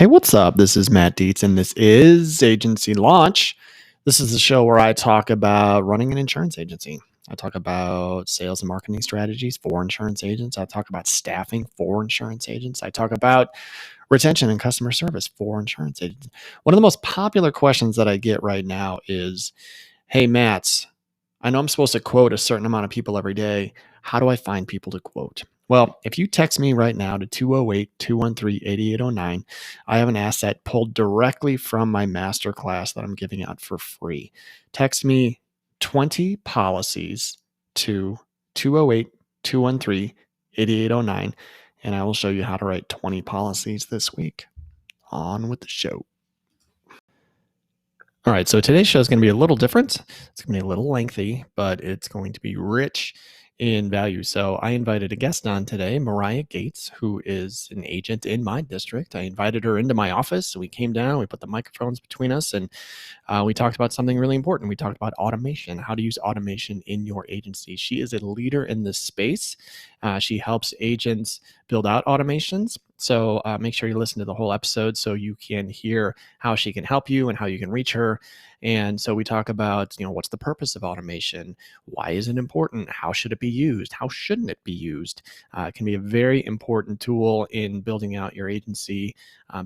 Hey, what's up? This is Matt Dietz, and this is Agency Launch. This is the show where I talk about running an insurance agency. I talk about sales and marketing strategies for insurance agents. I talk about staffing for insurance agents. I talk about retention and customer service for insurance agents. One of the most popular questions that I get right now is, hey, Matt, I know I'm supposed to quote a certain amount of people every day. How do I find people to quote? Well, if you text me right now to 208-213-8809, I have an asset pulled directly from my masterclass that I'm giving out for free. Text me 20 policies to 208-213-8809, and I will show you how to write 20 policies this week. On with the show. All right, so today's show is going to be a little different. It's going to be a little lengthy, but it's going to be rich in value. So I invited a guest on today, Mariah Gates, who is an agent in my district. I invited her into my office. So we came down, we put the microphones between us, and we talked about something really important. We talked about automation, how to use automation in your agency. She is a leader in this space. She helps agents build out automations. So make sure you listen to the whole episode so you can hear how she can help you and how you can reach her. And so we talk about, what's the purpose of automation? Why is it important? How should it be used? How shouldn't it be used? It can be a very important tool in building out your agency,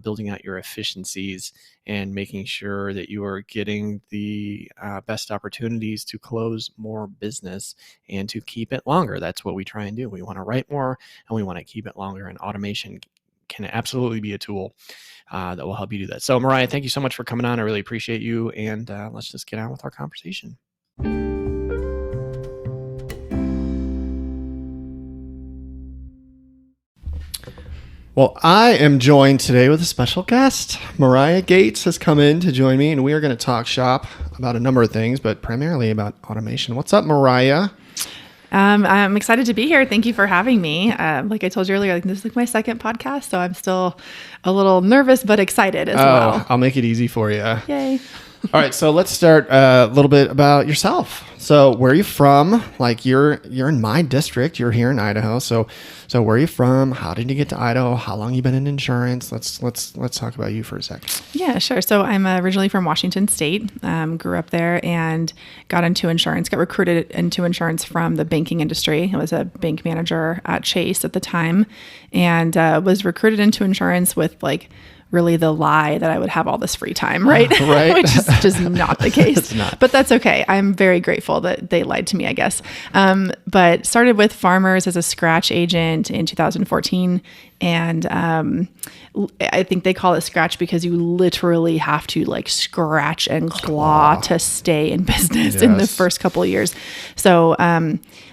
building out your efficiencies, and making sure that you are getting the best opportunities to close more business and to keep it longer. That's what we try and do. We want to write more and we want to keep it longer. And automation can absolutely be a tool that will help you do that. So Mariah, thank you so much for coming on. I really appreciate you. And let's just get on with our conversation. Well, I am joined today with a special guest. Mariah Gates has come in to join me, and we are going to talk shop about a number of things, but primarily about automation. What's up, Mariah? I'm excited to be here. Thank you for having me. Like I told you earlier, this is my second podcast, so I'm still a little nervous but excited as well. I'll make it easy for you. Yay. All right, so let's start a little bit about yourself. So where are you from? Like you're in my district. You're here in Idaho. So where are you from? How did you get to Idaho? How long you been in insurance? Let's talk about you for a second. Yeah, sure. So I'm originally from Washington State. Grew up there and got into insurance. Got recruited into insurance from the banking industry. I was a bank manager at Chase at the time, and was recruited into insurance with really the lie that I would have all this free time, right? Right. Which is just not the case. It's not. But that's okay. I'm very grateful that they lied to me, I guess. But started with Farmers as a scratch agent in 2014. And I think they call it scratch because you literally have to scratch and claw to stay in business in the first couple of years. So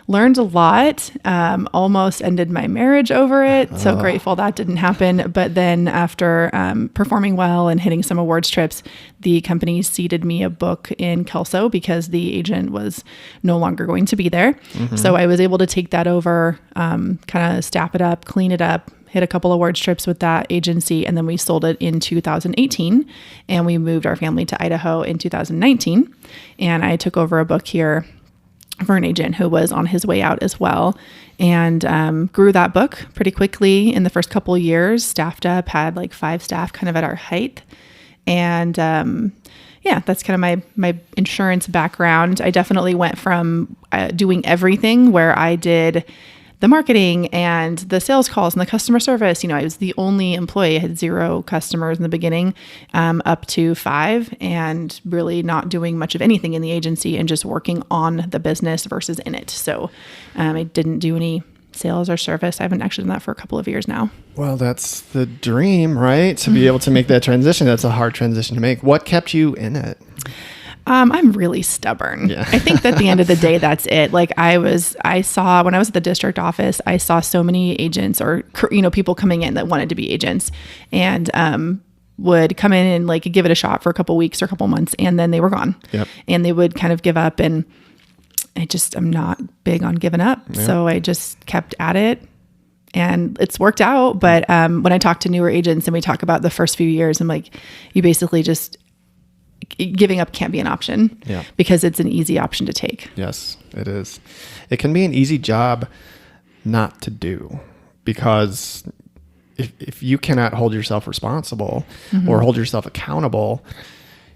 learned a lot, almost ended my marriage over it. So grateful that didn't happen. But then after performing well and hitting some awards trips, the company seeded me a book in Kelso because the agent was no longer going to be there. Mm-hmm. So I was able to take that over, kind of staff it up, clean it up, hit a couple awards trips with that agency. And then we sold it in 2018 and we moved our family to Idaho in 2019. And I took over a book here for an agent who was on his way out as well, and grew that book pretty quickly in the first couple of years, staffed up, had 5 staff kind of at our height. And that's kind of my insurance background. I definitely went from doing everything where I did the marketing and the sales calls and the customer service. I was the only employee. I had 0 customers in the beginning, up to 5, and really not doing much of anything in the agency and just working on the business versus in it. So I didn't do any sales or service. I haven't actually done that for a couple of years now. Well, that's the dream, right? To be able to make that transition. That's a hard transition to make. What kept you in it? I'm really stubborn. Yeah. I think that at the end of the day, that's it. I saw when I was at the district office, I saw so many agents or, people coming in that wanted to be agents and, would come in and give it a shot for a couple weeks or a couple months. And then they were gone. Yep. And they would kind of give up, and I'm not big on giving up. Yep. So I just kept at it. And it's worked out. But when I talk to newer agents and we talk about the first few years, I'm like, you basically just giving up can't be an option because it's an easy option to take. Yes, it is. It can be an easy job not to do because if you cannot hold yourself responsible or hold yourself accountable,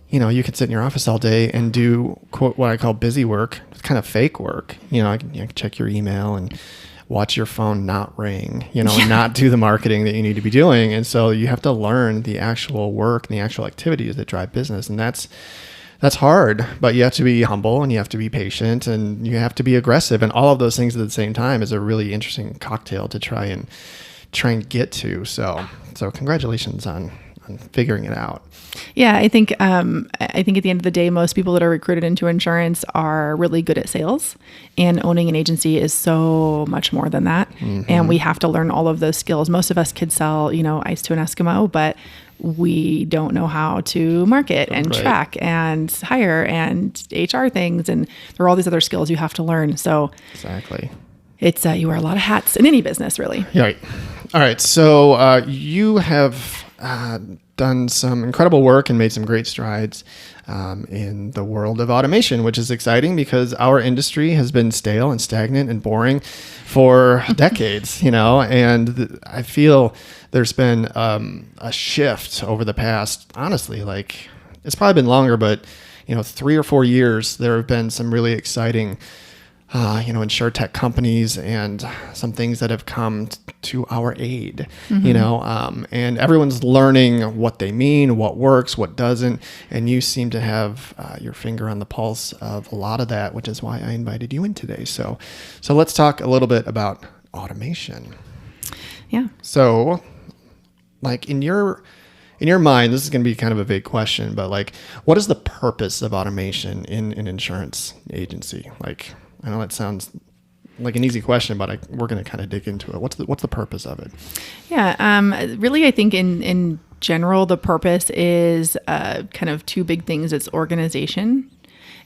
you can sit in your office all day and do quote what I call busy work. It's kind of fake work. You can check your email and watch your phone not ring, and not do the marketing that you need to be doing. And so you have to learn the actual work and the actual activities that drive business. And that's hard, but you have to be humble and you have to be patient and you have to be aggressive. And all of those things at the same time is a really interesting cocktail to try and get to. So congratulations on figuring it out. Yeah, I think at the end of the day, most people that are recruited into insurance are really good at sales, and owning an agency is so much more than that. And we have to learn all of those skills. Most of us could sell, ice to an Eskimo, but we don't know how to market and track and hire and HR things. And there are all these other skills you have to learn. So exactly. It's you wear a lot of hats in any business, really. Right. All right. So you have done some incredible work and made some great strides in the world of automation, which is exciting because our industry has been stale and stagnant and boring for decades, and I feel there's been a shift over the past, honestly, it's probably been longer, but 3 or 4 years, there have been some really exciting InsurTech companies and some things that have come to our aid, and everyone's learning what they mean, what works, what doesn't. And you seem to have your finger on the pulse of a lot of that, which is why I invited you in today. So let's talk a little bit about automation. Yeah. So in your mind, this is going to be kind of a vague question, but what is the purpose of automation in an insurance agency? I know that sounds like an easy question, but we're going to kind of dig into it. What's the purpose of it? Yeah. Really, I think in general, the purpose is kind of two big things. It's organization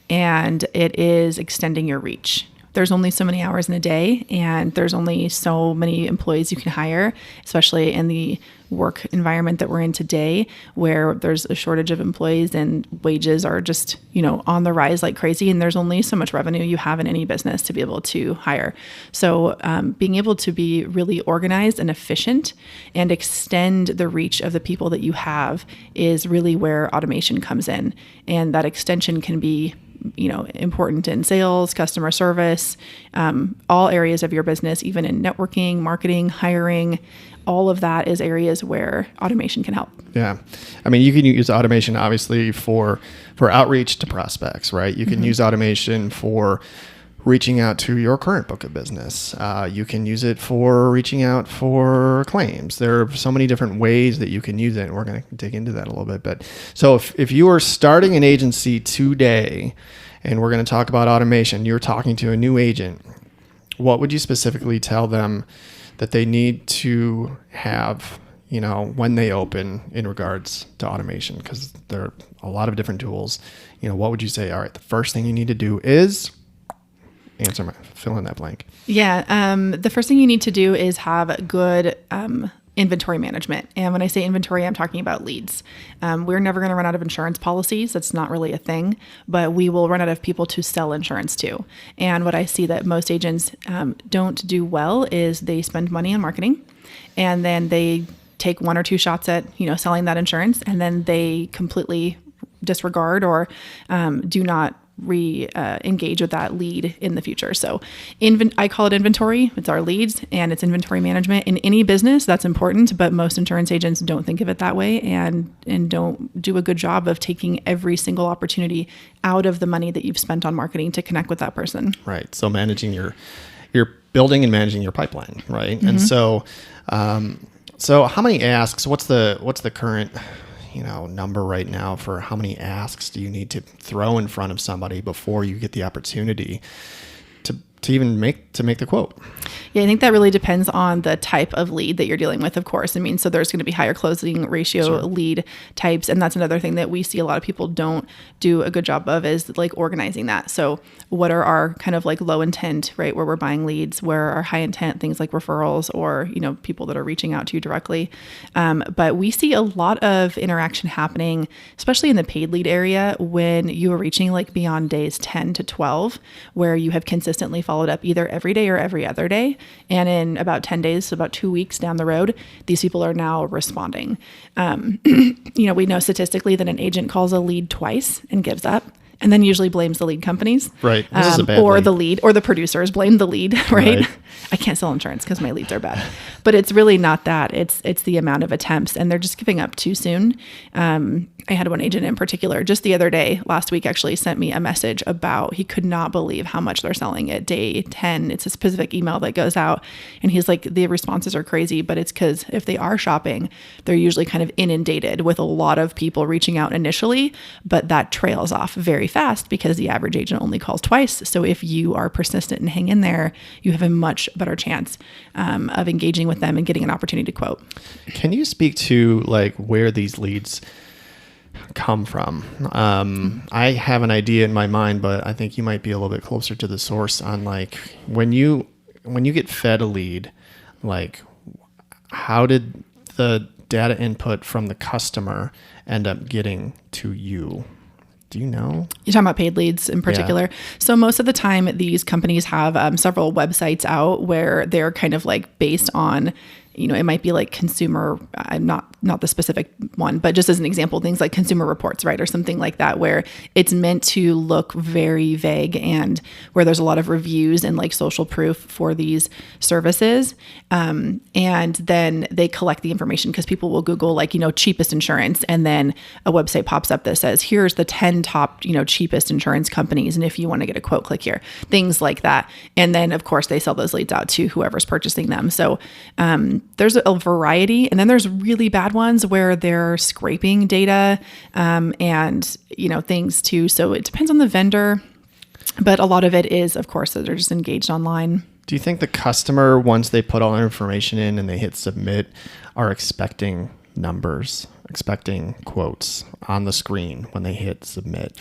and it is extending your reach. There's only so many hours in a day and there's only so many employees you can hire, especially in the work environment that we're in today, where there's a shortage of employees and wages are just, on the rise like crazy. And there's only so much revenue you have in any business to be able to hire. So being able to be really organized and efficient and extend the reach of the people that you have is really where automation comes in. And that extension can be important in sales, customer service, all areas of your business, even in networking, marketing, hiring. All of that is areas where automation can help. Yeah. I mean, you can use automation obviously for outreach to prospects, right? You can use automation for reaching out to your current book of business. You can use it for reaching out for claims. There are so many different ways that you can use it, and we're going to dig into that a little bit. But so if you are starting an agency today, and we're going to talk about automation, you're talking to a new agent, what would you specifically tell them that they need to have, when they open in regards to automation? Because there are a lot of different tools. What would you say? All right, the first thing you need to do is fill in that blank. Yeah. The first thing you need to do is have good inventory management. And when I say inventory, I'm talking about leads. We're never going to run out of insurance policies. That's not really a thing, but we will run out of people to sell insurance to. And what I see that most agents don't do well is they spend money on marketing and then they take 1 or 2 shots at, selling that insurance. And then they completely disregard or do not engage with that lead in the future. So I call it inventory. It's our leads and it's inventory management. In any business, that's important, but most insurance agents don't think of it that way and don't do a good job of taking every single opportunity out of the money that you've spent on marketing to connect with that person. Right. So managing your building and managing your pipeline, right? Mm-hmm. And so how many asks, what's the current number right now for how many asks do you need to throw in front of somebody before you get the opportunity to even make the quote? Yeah, I think that really depends on the type of lead that you're dealing with, of course. I mean, so there's going to be higher closing ratio lead types. And that's another thing that we see a lot of people don't do a good job of is organizing that. So what are our kind of low intent, right? Where we're buying leads, where are high intent things like referrals or, people that are reaching out to you directly. But we see a lot of interaction happening, especially in the paid lead area when you are reaching beyond days 10 to 12, where you have consistently followed up either every day or every other day. And in about 10 days, so about 2 weeks down the road, these people are now responding. We know statistically that an agent calls a lead twice and gives up, and then usually blames the lead companies. Right. This is a bad or lead. the lead, or the producers blame the lead, right? I can't sell insurance because my leads are bad. But it's really not that. It's the amount of attempts, and they're just giving up too soon. I had one agent in particular just the other day, last week, actually sent me a message about he could not believe how much they're selling at day 10. It's a specific email that goes out, and he's like, the responses are crazy, but it's because if they are shopping, they're usually kind of inundated with a lot of people reaching out initially, but that trails off very fast because the average agent only calls twice. So if you are persistent and hang in there, you have a much better chance of engaging with them and getting an opportunity to quote. Can you speak to like where these leads come from? I have an idea in my mind, but I think you might be a little bit closer to the source on like when you get fed a lead, like how did the data input from the customer end up getting to you? Do you know? You're talking about paid leads in particular. Yeah. So most of the time, these companies have several websites out where they're kind of like based on, it might be like consumer, not the specific one, but just as an example, things like Consumer Reports, right? Or something like that, where it's meant to look very vague and where there's a lot of reviews and like social proof for these services. And then they collect the information because people will Google like, cheapest insurance. And then a website pops up that says, here's the 10 top, cheapest insurance companies. And if you want to get a quote, click here, things like that. And then of course they sell those leads out to whoever's purchasing them. So, there's a variety, and then there's really bad ones where they're scraping data, and things too. So it depends on the vendor, but a lot of it is, of course, that they're just engaged online. Do you think the customer, once they put all their information in and they hit submit, are expecting numbers, expecting quotes on the screen when they hit submit?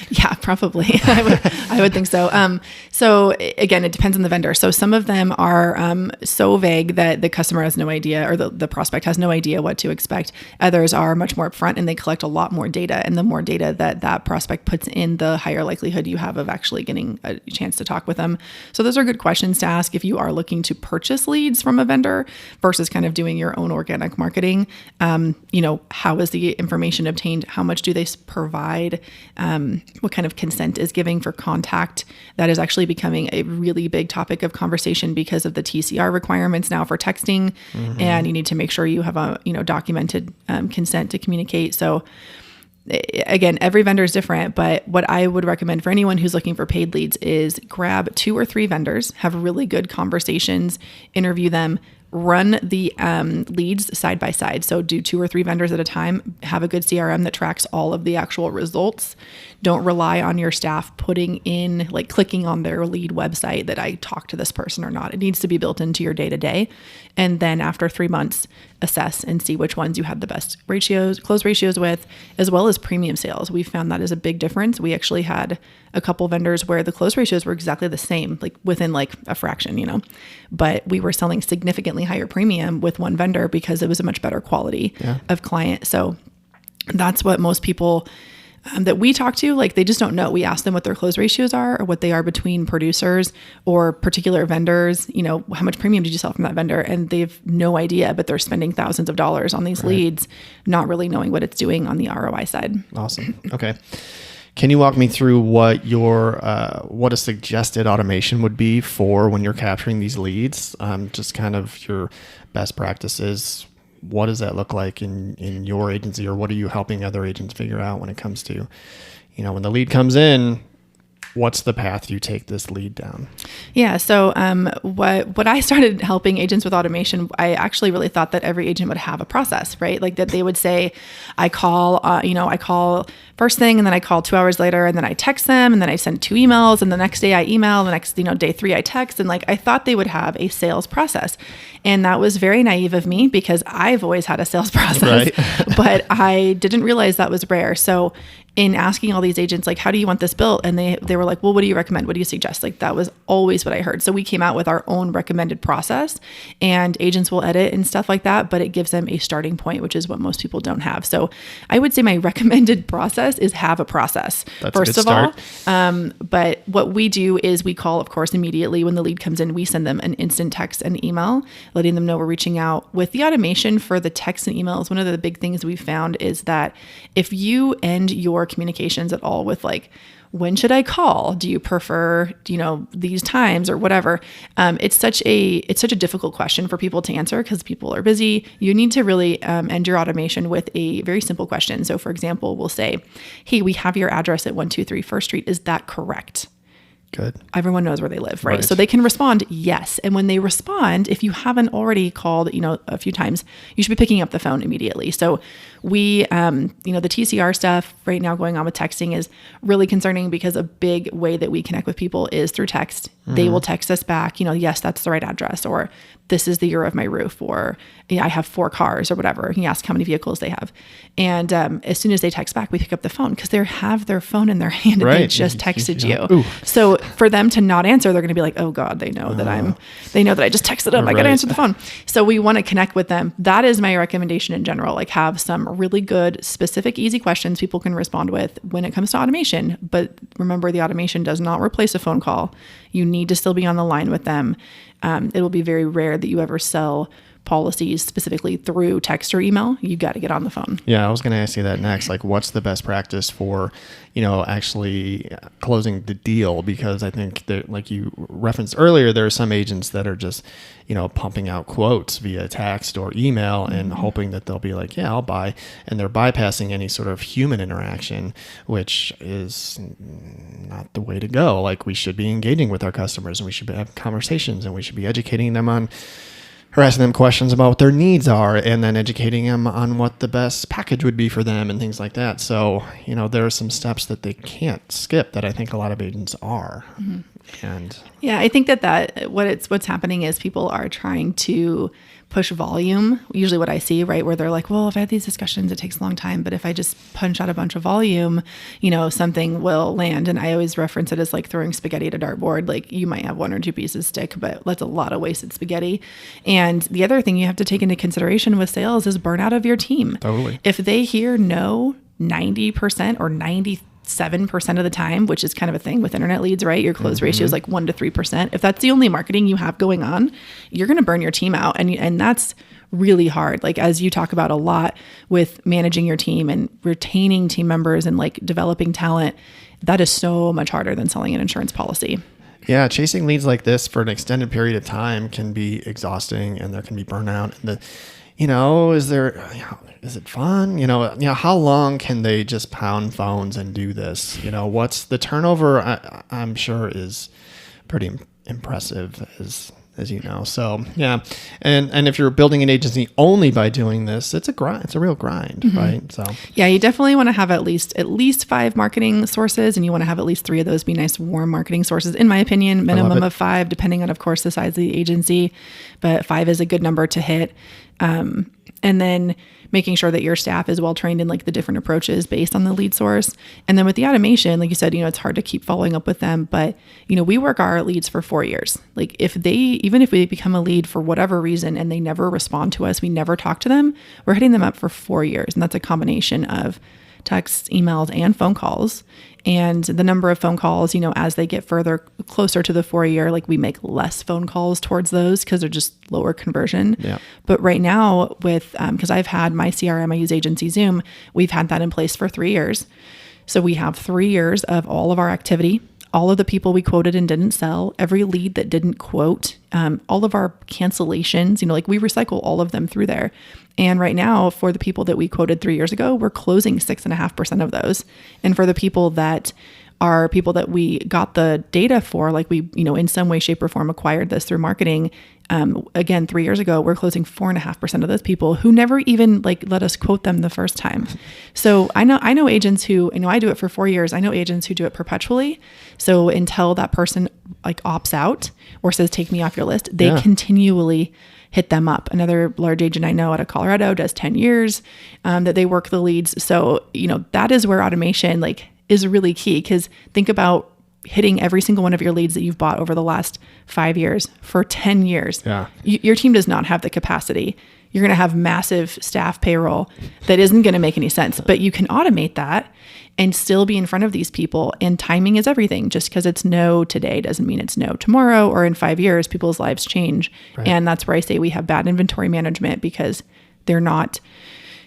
Yeah, probably. I would think so. So again, it depends on the vendor. So some of them are so vague that the customer has no idea, or the prospect has no idea what to expect. Others are much more upfront and they collect a lot more data. And the more data that prospect puts in, the higher likelihood you have of actually getting a chance to talk with them. So those are good questions to ask if you are looking to purchase leads from a vendor versus kind of doing your own organic marketing. How is the information obtained? How much do they provide? What kind of consent is giving for contact? That is actually becoming a really big topic of conversation because of the TCR requirements now for texting. Mm-hmm. And you need to make sure you have a documented consent to communicate. So again, every vendor is different, but what I would recommend for anyone who's looking for paid leads is grab 2 or 3 vendors, have really good conversations, interview them, run the leads side by side. So do 2 or 3 vendors at a time, have a good CRM that tracks all of the actual results. Don't rely on your staff putting in, like clicking on their lead website that I talked to this person or not. It needs to be built into your day-to-day. And then after 3 months, assess and see which ones you had the best close ratios with, as well as premium sales. We found that is a big difference. We actually had a couple vendors where the close ratios were exactly the same, like within like a fraction, but we were selling significantly higher premium with one vendor because it was a much better quality of client. So that's what most people that we talk to, like they just don't know. We ask them what their close ratios are or what they are between producers or particular vendors. How much premium did you sell from that vendor? And they've no idea, but they're spending thousands of dollars on these leads, not really knowing what it's doing on the ROI side. Awesome. Okay. Can you walk me through what what a suggested automation would be for when you're capturing these leads? Just kind of your best practices. What does that look like in your agency, or what are you helping other agents figure out when it comes to, when the lead comes in, what's the path you take this lead down? Yeah. So what I started helping agents with automation, I actually really thought that every agent would have a process, right? Like that they would say, I call first thing, and then I call 2 hours later, and then I text them, and then I send 2 emails, and the next day I email, the next, day 3 I text. And like, I thought they would have a sales process. And that was very naive of me because I've always had a sales process, right? But I didn't realize that was rare. So in asking all these agents, like, how do you want this built? And they were like, well, what do you recommend? What do you suggest? Like, that was always what I heard. So we came out with our own recommended process, and agents will edit and stuff like that, but it gives them a starting point, which is what most people don't have. So I would say my recommended process is have a process. That's first a good of start. all. But what we do is we call, of course, immediately when the lead comes in, we send them an instant text and email, letting them know we're reaching out. With the automation for the text and emails, one of the big things we found is that if you end your communications at all with like, when should I call? Do you prefer, these times or whatever? It's such a difficult question for people to answer because people are busy. You need to really end your automation with a very simple question. So for example, we'll say, hey, we have your address at 123 First Street. Is that correct? Good. Everyone knows where they live, right? So they can respond yes. And when they respond, if you haven't already called, a few times, you should be picking up the phone immediately. So we, the TCR stuff right now going on with texting is really concerning because a big way that we connect with people is through text. They will text us back, yes, that's the right address, or this is the year of my roof, or I have 4 cars or whatever. You ask how many vehicles they have. And as soon as they text back, we pick up the phone because they have their phone in their hand and they just texted you. Ooh. So for them to not answer, they're going to be like, oh God, they know that I just texted them. I got to answer the phone. So we want to connect with them. That is my recommendation in general. Like, have some really good, specific, easy questions people can respond with when it comes to automation. But remember, the automation does not replace a phone call. You need to still be on the line with them. It will be very rare that you ever sell policies specifically through text or email. You got to get on the phone. Yeah, I was going to ask you that next. Like, what's the best practice for, actually closing the deal? Because I think that, like you referenced earlier, there are some agents that are just, pumping out quotes via text or email and hoping that they'll be like, yeah, I'll buy. And they're bypassing any sort of human interaction, which is not the way to go. Like, we should be engaging with our customers, and we should be having conversations, and we should be educating them on, or asking them questions about what their needs are, and then educating them on what the best package would be for them and things like that. So, there are some steps that they can't skip that I think a lot of agents are. Mm-hmm. And yeah, I think that what's happening is people are trying to push volume. Usually what I see, right, where they're like, well, if I have these discussions, it takes a long time, but if I just punch out a bunch of volume, something will land. And I always reference it as like throwing spaghetti at a dartboard. Like, you might have 1 or 2 pieces stick, but that's a lot of wasted spaghetti. And the other thing you have to take into consideration with sales is burnout of your team. Totally. If they hear no 90% or 97% of the time, which is kind of a thing with internet leads, right? Your close ratio is like 1 to 3%. If that's the only marketing you have going on, you're going to burn your team out. And that's really hard. Like, as you talk about a lot with managing your team and retaining team members and like developing talent, that is so much harder than selling an insurance policy. Yeah, chasing leads like this for an extended period of time can be exhausting, and there can be burnout. And is it fun? How long can they just pound phones and do this? What's the turnover? I'm sure is pretty impressive, as you know. So yeah, and if you're building an agency only by doing this, it's a grind. It's a real grind, right? So yeah, you definitely want to have at least 5 marketing sources, and you want to have at least 3 of those be nice, warm marketing sources. In my opinion, minimum of 5, depending on, of course, the size of the agency, but 5 is a good number to hit. And then making sure that your staff is well trained in like the different approaches based on the lead source. And then with the automation, like you said, it's hard to keep following up with them, but we work our leads for 4 years. Like, even if we become a lead for whatever reason and they never respond to us, we never talk to them, we're hitting them up for 4 years. And that's a combination of texts, emails, and phone calls. And the number of phone calls, as they get closer to the 4 year, like, we make less phone calls towards those because they're just lower conversion. Yeah. But right now because I've had my CRM, I use Agency Zoom, we've had that in place for 3 years. So we have 3 years of all of our activity, all of the people we quoted and didn't sell, every lead that didn't quote, all of our cancellations, we recycle all of them through there. And right now, for the people that we quoted 3 years ago, we're closing 6.5% of those. And for the people that are people that we got the data for, like we, in some way, shape, or form acquired this through marketing. Again, 3 years ago, we're closing 4.5% of those people who never even let us quote them the first time. So I know agents who, I do it for 4 years. I know agents who do it perpetually. So until that person opts out or says, take me off your list, they continually hit them up. Another large agent I know out of Colorado does 10 years that they work the leads. So, that is where automation is really key, because think about hitting every single one of your leads that you've bought over the last 5 years for 10 years. Yeah. Your team does not have the capacity. You're going to have massive staff payroll that isn't going to make any sense, but you can automate that and still be in front of these people. And timing is everything. Just because it's no today doesn't mean it's no tomorrow, or in 5 years. People's lives change. Right. And that's where I say we have bad inventory management, because they're not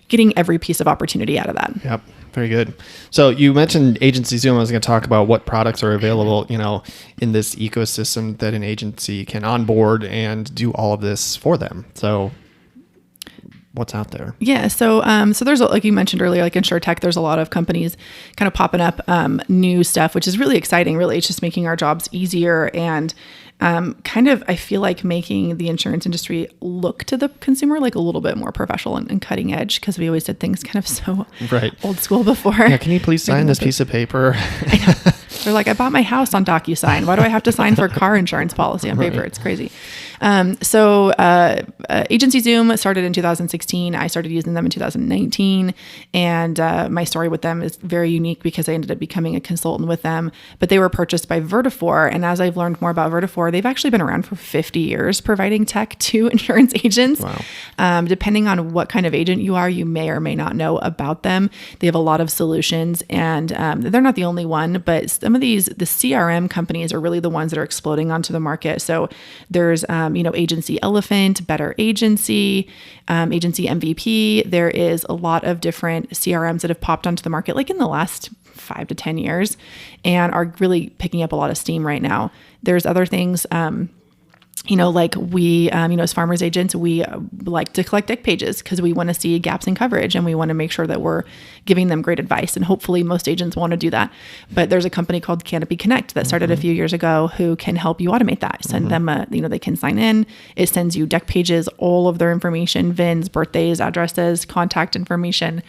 getting every piece of opportunity out of that. Yep. Very good. So you mentioned Agency Zoom. I was going to talk about what products are available, in this ecosystem that an agency can onboard and do all of this for them. So what's out there? Yeah. So there's, like you mentioned earlier, like InsurTech, there's a lot of companies kind of popping up, new stuff, which is really exciting. Really, it's just making our jobs easier and kind of, I feel like, making the insurance industry look to the consumer like a little bit more professional and cutting edge, because we always did things kind of so old school before. Yeah, can you please sign this piece of paper? They're like, I bought my house on DocuSign. Why do I have to sign for a car insurance policy on paper? Right. It's crazy. Agency Zoom started in 2016. I started using them in 2019. And my story with them is very unique, because I ended up becoming a consultant with them. But they were purchased by Vertafore. And as I've learned more about Vertafore, they've actually been around for 50 years providing tech to insurance agents. Wow. Depending on what kind of agent you are, you may or may not know about them. They have a lot of solutions, and they're not the only one, but some of the CRM companies are really the ones that are exploding onto the market. So there's, Agency Elephant, Better Agency, Agency MVP. There is a lot of different CRMs that have popped onto the market, like in the last 5 to 10 years, and are really picking up a lot of steam right now. There's other things, like we, as farmers agents, we like to collect deck pages because we want to see gaps in coverage, and we want to make sure that we're giving them great advice. And hopefully most agents want to do that. But there's a company called Canopy Connect that started a few years ago who can help you automate that. Send them they can sign in. It sends you deck pages, all of their information, VINs, birthdays, addresses, contact information.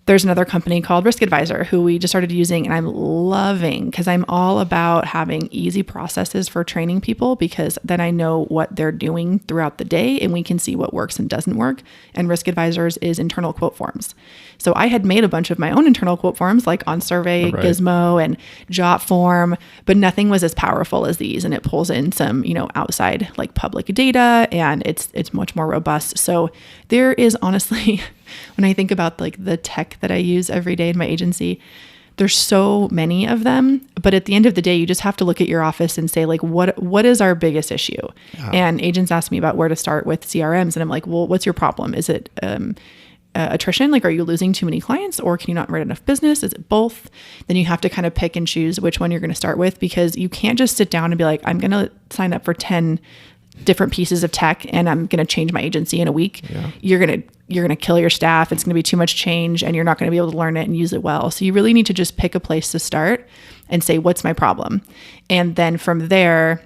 There's another company called Risk Advisor who we just started using, and I'm loving, because I'm all about having easy processes for training people, because then I know what they're doing throughout the day and we can see what works and doesn't work. And Risk Advisors is internal quote forms. So I had made a bunch of my own internal quote forms, like on Survey, right, Gizmo, and Jotform, but nothing was as powerful as these. And it pulls in some, outside like public data, and it's much more robust. So there is honestly, when I think about like the tech that I use every day in my agency, there's so many of them, but at the end of the day, you just have to look at your office and say, like, what is our biggest issue? Yeah. And agents ask me about where to start with CRMs. And I'm like, well, what's your problem? Is it attrition? Like, are you losing too many clients, or can you not write enough business? Is it both? Then you have to kind of pick and choose which one you're going to start with, because you can't just sit down and be like, I'm going to sign up for 10 different pieces of tech and I'm going to change my agency in a week. Yeah. You're going to kill your staff. It's going to be too much change, and you're not going to be able to learn it and use it well. So you really need to just pick a place to start and say, what's my problem? And then from there,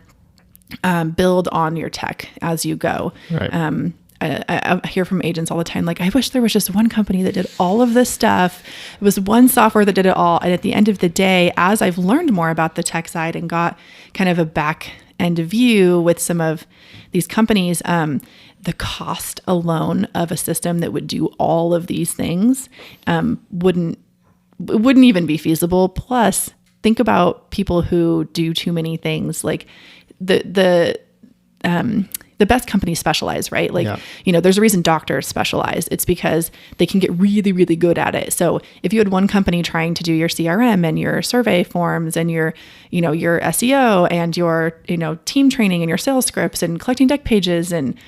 build on your tech as you go. Right. I hear from agents all the time, like, I wish there was just one company that did all of this stuff. It was one software that did it all. And at the end of the day, as I've learned more about the tech side and got kind of a back end view with some of these companies, the cost alone of a system that would do all of these things wouldn't even be feasible. Plus, think about people who do too many things. Like the best companies specialize, right? Like, yeah. There's a reason doctors specialize. It's because they can get really, really good at it. So if you had one company trying to do your CRM and your survey forms and your SEO and your, team training and your sales scripts and collecting deck pages and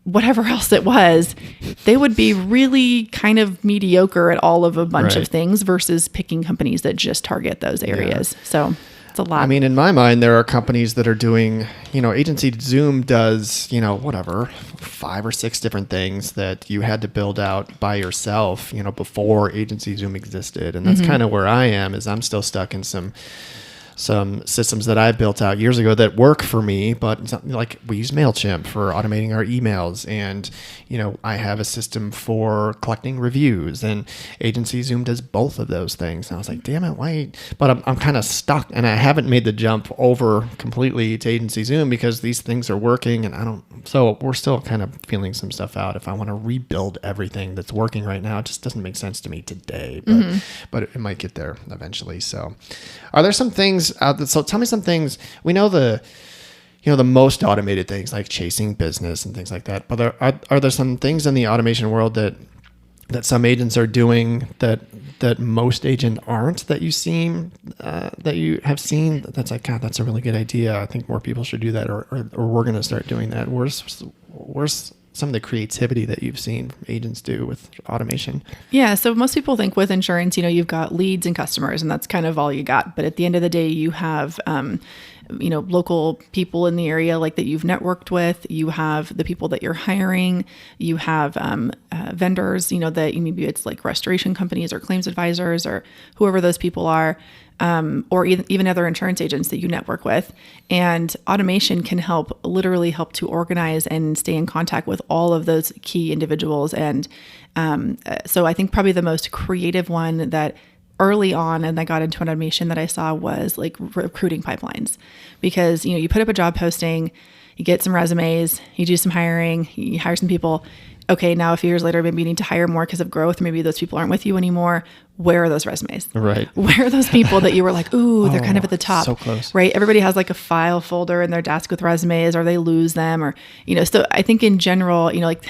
whatever else it was, they would be really kind of mediocre at all of a bunch of things versus picking companies that just target those areas. Yeah. So it's a lot. I mean, in my mind, there are companies that are doing, Agency Zoom does, 5 or 6 different things that you had to build out by yourself, before Agency Zoom existed. And that's kind of where I am, is I'm still stuck in some some systems that I built out years ago that work for me, but it's not, like we use MailChimp for automating our emails. And, I have a system for collecting reviews, and Agency Zoom does both of those things. And I was like, damn it, why? But I'm kind of stuck, and I haven't made the jump over completely to Agency Zoom because these things are working, and so we're still kind of feeling some stuff out. If I want to rebuild everything that's working right now, it just doesn't make sense to me today, but it might get there eventually. So are there some things out there? So tell me some things. We know the most automated things like chasing business and things like that. But are there some things in the automation world that some agents are doing that most agents aren't, that you have seen that's like, God, that's a really good idea. I think more people should do that, or we're going to start doing that. Where's some of the creativity that you've seen agents do with automation? Yeah. So most people think with insurance, you've got leads and customers, and that's kind of all you got. But at the end of the day, you have, local people in the area like that you've networked with. You have the people that you're hiring. You have vendors, that maybe it's like restoration companies or claims advisors or whoever those people are. Or even other insurance agents that you network with. And automation can literally help to organize and stay in contact with all of those key individuals. And so I think probably the most creative one that early on, and I got into automation that I saw, was like recruiting pipelines. Because, you put up a job posting, you get some resumes, you do some hiring, you hire some people. Okay, now a few years later, maybe you need to hire more because of growth. Maybe those people aren't with you anymore. Where are those resumes? Right. Where are those people that you were like, ooh, they're kind of at the top. So close. Right. Everybody has like a file folder in their desk with resumes, or they lose them, or, so I think in general, like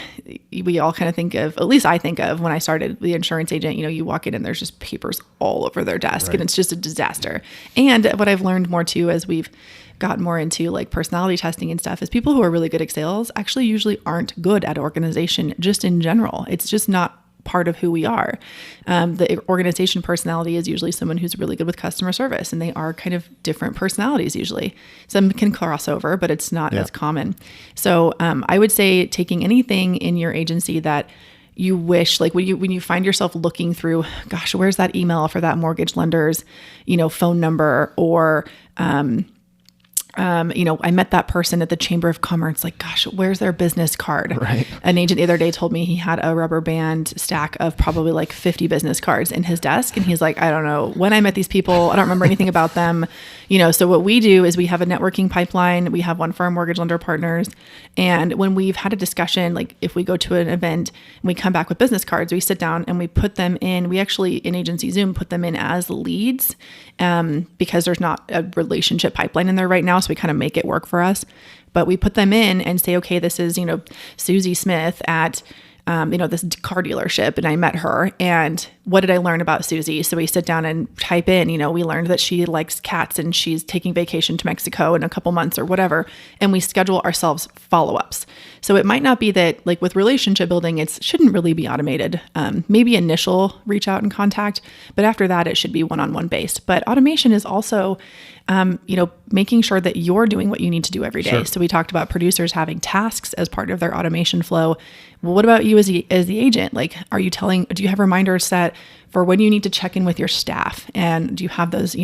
we all kind of think of, at least I think of when I started the insurance agent, you walk in and there's just papers all over their desk, and it's just a disaster. And what I've learned more too, as we've got more into like personality testing and stuff, is people who are really good at sales actually usually aren't good at organization just in general. It's just not part of who we are. The organization personality is usually someone who's really good with customer service, and they are kind of different personalities usually. Some can cross over, but it's not as common. So I would say taking anything in your agency that you wish, like when you find yourself looking through, gosh, where's that email for that mortgage lender's, phone number, or I met that person at the Chamber of Commerce. Like, gosh, where's their business card? Right. An agent the other day told me he had a rubber band stack of probably like 50 business cards in his desk. And he's like, I don't know when I met these people. I don't remember anything about them. So what we do is we have a networking pipeline. We have one for our mortgage lender partners. And when we've had a discussion, like if we go to an event and we come back with business cards, we sit down and we put them in. We actually, in Agency Zoom, put them in as leads because there's not a relationship pipeline in there right now. So we kind of make it work for us. But we put them in and say, okay, this is, Susie Smith at, this car dealership, and I met her. And what did I learn about Susie? So we sit down and type in, we learned that she likes cats and she's taking vacation to Mexico in a couple months or whatever. And we schedule ourselves follow-ups. So it might not be that, like with relationship building, it shouldn't really be automated. Maybe initial reach out and contact, but after that, it should be one-on-one based. But automation is also, making sure that you're doing what you need to do every day. Sure. So we talked about producers having tasks as part of their automation flow. Well, what about you as the agent? Like, do you have reminders set for when you need to check in with your staff? And do you have those,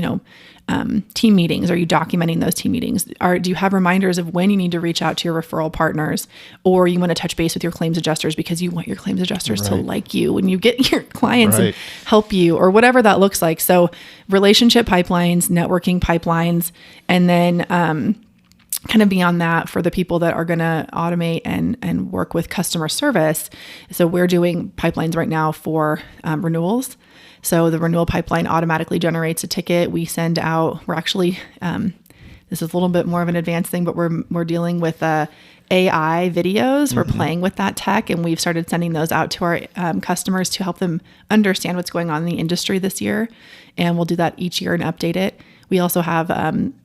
team meetings? Are you documenting those team meetings? Do you have reminders of when you need to reach out to your referral partners, or you want to touch base with your claims adjusters because you want your claims adjusters to like you when you get your clients and help you, or whatever that looks like. So relationship pipelines, networking pipelines, and then, kind of beyond that for the people that are going to automate and work with customer service. So we're doing pipelines right now for renewals. So the renewal pipeline automatically generates a ticket. We send out, we're actually, this is a little bit more of an advanced thing, but we're dealing with AI videos. We're playing with that tech, and we've started sending those out to our customers to help them understand what's going on in the industry this year. And we'll do that each year and update it. We also have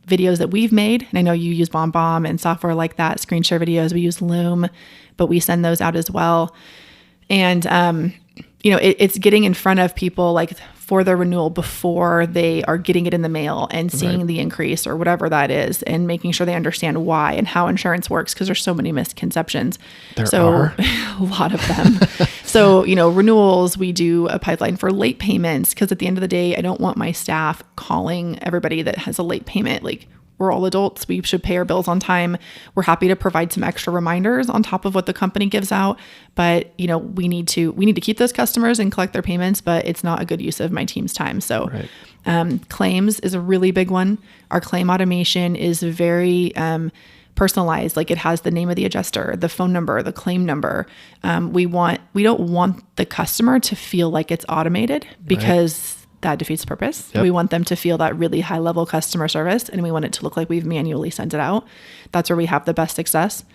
videos that we've made, and I know you use BombBomb and software like that, screen share videos. We use Loom, but we send those out as well. And, it's getting in front of people like for their renewal before they are getting it in the mail and seeing the increase or whatever that is, and making sure they understand why and how insurance works, because there's so many misconceptions. There are a lot of them. So, renewals, we do a pipeline for late payments, because at the end of the day, I don't want my staff calling everybody that has a late payment. Like, we're all adults. We should pay our bills on time. We're happy to provide some extra reminders on top of what the company gives out. But, we need to keep those customers and collect their payments, but it's not a good use of my team's time. So claims is a really big one. Our claim automation is very personalized. Like, it has the name of the adjuster, the phone number, the claim number. We don't want the customer to feel like it's automated, because that defeats the purpose. Yep. We want them to feel that really high level customer service, and we want it to look like we've manually sent it out. That's where we have the best success.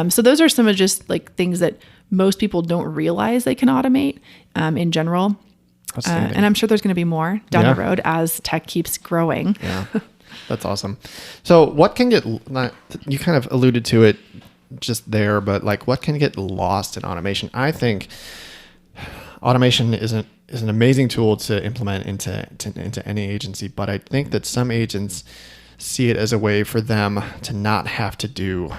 So those are some of just like things that most people don't realize they can automate in general. And I'm sure there's going to be more down the road as tech keeps growing. Yeah, that's awesome. So what can get, you kind of alluded to it just there, but like, what can get lost in automation? I think automation is an amazing tool to implement into any agency, but I think that some agents see it as a way for them to not have to do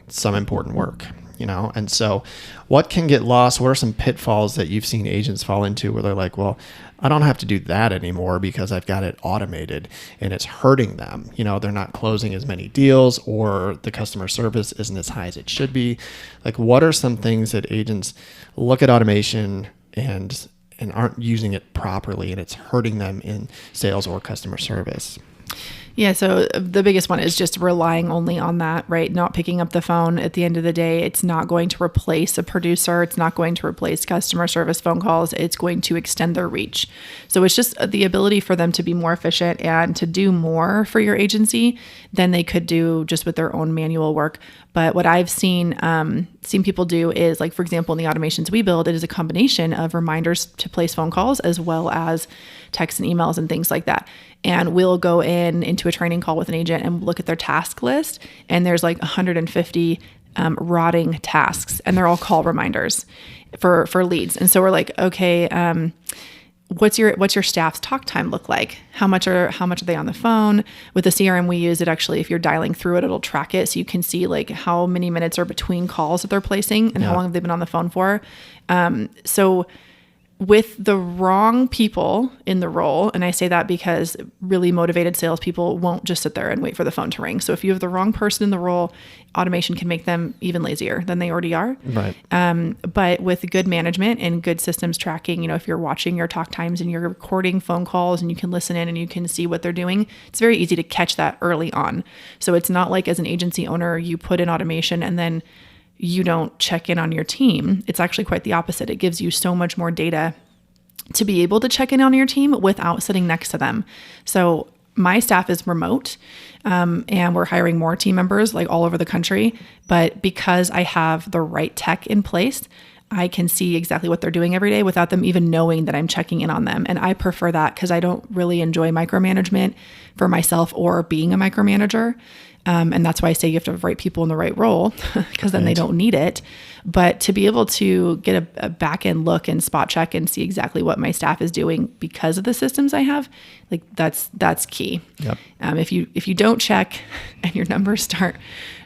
some important work, And so what can get lost? What are some pitfalls that you've seen agents fall into where they're like, well, I don't have to do that anymore because I've got it automated, and it's hurting them. They're not closing as many deals, or the customer service isn't as high as it should be. Like, what are some things that agents look at automation and aren't using it properly, and it's hurting them in sales or customer service? Yeah. So the biggest one is just relying only on that, right? Not picking up the phone. At the end of the day, it's not going to replace a producer. It's not going to replace customer service phone calls. It's going to extend their reach. So it's just the ability for them to be more efficient and to do more for your agency than they could do just with their own manual work. But what I've seen people do is, like, for example, in the automations we build, it is a combination of reminders to place phone calls as well as texts and emails and things like that. And we'll go into a training call with an agent and look at their task list, and there's like 150 rotting tasks, and they're all call reminders for leads. And so we're like, okay, what's your staff's talk time look like? How much are they on the phone? With the CRM we use, it actually, if you're dialing through it, it'll track it, so you can see like how many minutes are between calls that they're placing and how long have they been on the phone for. So with the wrong people in the role, and I say that because really motivated salespeople won't just sit there and wait for the phone to ring. So if you have the wrong person in the role, automation can make them even lazier than they already are. Right. But with good management and good systems tracking, if you're watching your talk times and you're recording phone calls and you can listen in and you can see what they're doing, it's very easy to catch that early on. So it's not like, as an agency owner, you put in automation and then you don't check in on your team. It's actually quite the opposite. It gives you so much more data to be able to check in on your team without sitting next to them. So my staff is remote, and we're hiring more team members like all over the country. But because I have the right tech in place, I can see exactly what they're doing every day without them even knowing that I'm checking in on them. And I prefer that because I don't really enjoy micromanagement for myself or being a micromanager. And that's why I say you have to have right people in the right role, because then they don't need it. But to be able to get a back end look and spot check and see exactly what my staff is doing because of the systems I have, like that's key. Yep. If you don't check and your numbers start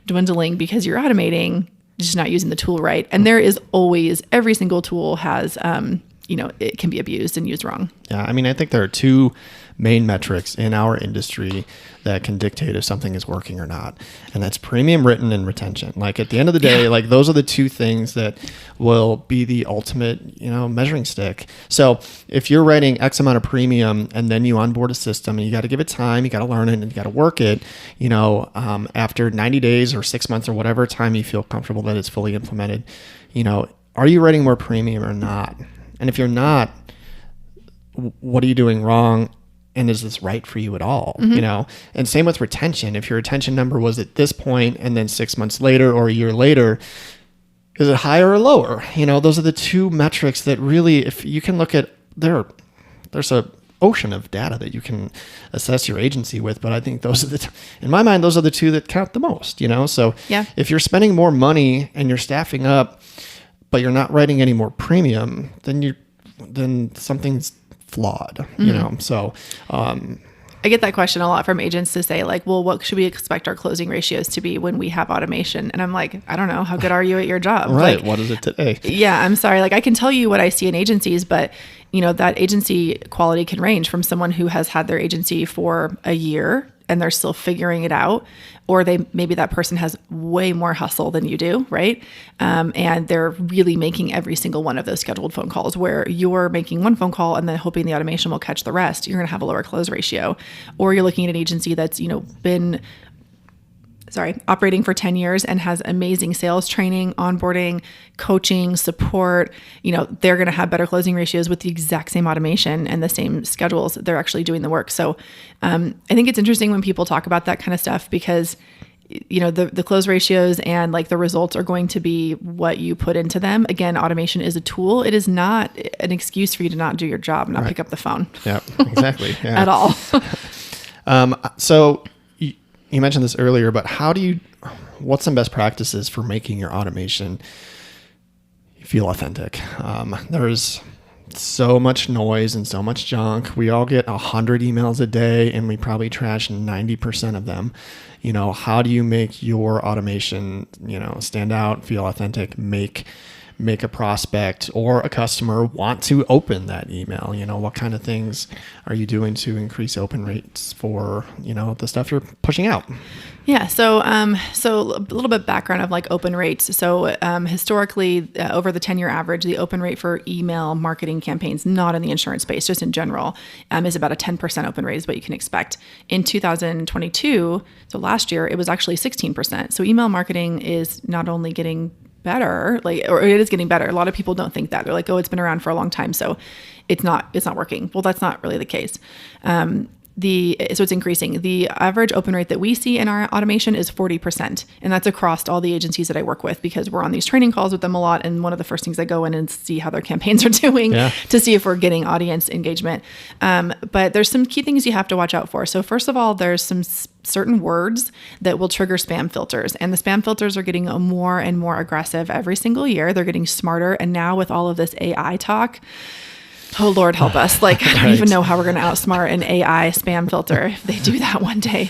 dwindling because you're automating, just not using the tool right. And there is always, every single tool has, it can be abused and used wrong. Yeah. I mean, I think there are two main metrics in our industry that can dictate if something is working or not. And that's premium written and retention. Like, at the end of the day, like, those are the two things that will be the ultimate, measuring stick. So if you're writing X amount of premium and then you onboard a system and you got to give it time, you got to learn it and you got to work it, after 90 days or 6 months or whatever time you feel comfortable that it's fully implemented, are you writing more premium or not? And if you're not, what are you doing wrong? And is this right for you at all? Mm-hmm. And same with retention. If your retention number was at this point and then 6 months later or a year later, is it higher or lower? Those are the two metrics that really, if you can look at, there's a ocean of data that you can assess your agency with. But I think those are in my mind, those are the two that count the most, So if you're spending more money and you're staffing up, but you're not writing any more premium, then something's flawed, you know? So, I get that question a lot from agents to say like, well, what should we expect our closing ratios to be when we have automation? And I'm like, I don't know. How good are you at your job? right. Like, What is it today? yeah, I'm sorry. Like I can tell you what I see in agencies, but you know, that agency quality can range from someone who has had their agency for a year and they're still figuring it out, or maybe that person has way more hustle than you do, right? And they're really making every single one of those scheduled phone calls where you're making one phone call and then hoping the automation will catch the rest. You're going to have a lower close ratio. Or you're looking at an agency that's, you know, been operating for 10 years and has amazing sales training, onboarding, coaching, support. You know, they're going to have better closing ratios with the exact same automation and the same schedules. They're actually doing the work. So I think it's interesting when people talk about that kind of stuff because, you know, the close ratios and like the results are going to be what you put into them. Again, automation is a tool. It is not an excuse for you to not do your job, not pick up the phone. Yeah, exactly. Yeah. At all. So you mentioned this earlier, but what's some best practices for making your automation feel authentic? There's so much noise and so much junk. We all get 100 emails a day and we probably trash 90% of them. You know, how do you make your automation, you know, stand out, feel authentic, make a prospect or a customer want to open that email? You know, what kind of things are you doing to increase open rates for, you know, the stuff you're pushing out? Yeah. So a little bit background of like open rates. So historically, over the 10-year average, the open rate for email marketing campaigns, not in the insurance space, just in general, is about a 10% open rate is what you can expect. In 2022, so last year, it was actually 16%. So email marketing is not only getting better, or it is getting better. A lot of people don't think that. They're like, oh, it's been around for a long time, so it's not working. Well, that's not really the case. So it's increasing. The average open rate that we see in our automation is 40%. And that's across all the agencies that I work with because we're on these training calls with them a lot. And one of the first things I go in and see how their campaigns are doing to see if we're getting audience engagement. But there's some key things you have to watch out for. So first of all, there's some certain words that will trigger spam filters. And the spam filters are getting more and more aggressive every single year. They're getting smarter. And now with all of this AI talk, oh, Lord, help us. Like, I don't even know how we're going to outsmart an AI spam filter if they do that one day.